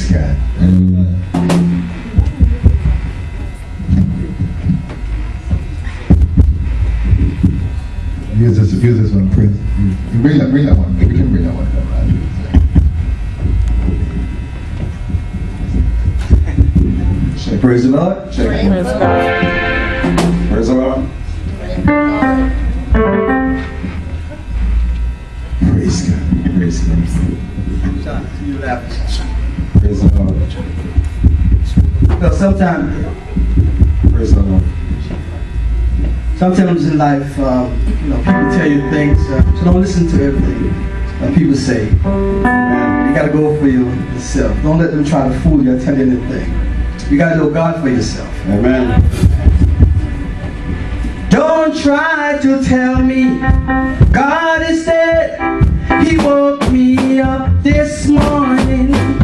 Praise God. Use this one, Prince. Bring that one. We can bring that one. Say praise the Lord. Say praise the Lord. Praise the Lord. Praise God. Praise God. Praise the Lord. Well, sometimes Praise the Lord. Sometimes in life, people tell you things, so don't listen to everything that people say. You gotta go for yourself. Don't let them try to fool you or tell you anything. You gotta know God for yourself. Amen. Don't try to tell me God is dead. He woke me up this morning.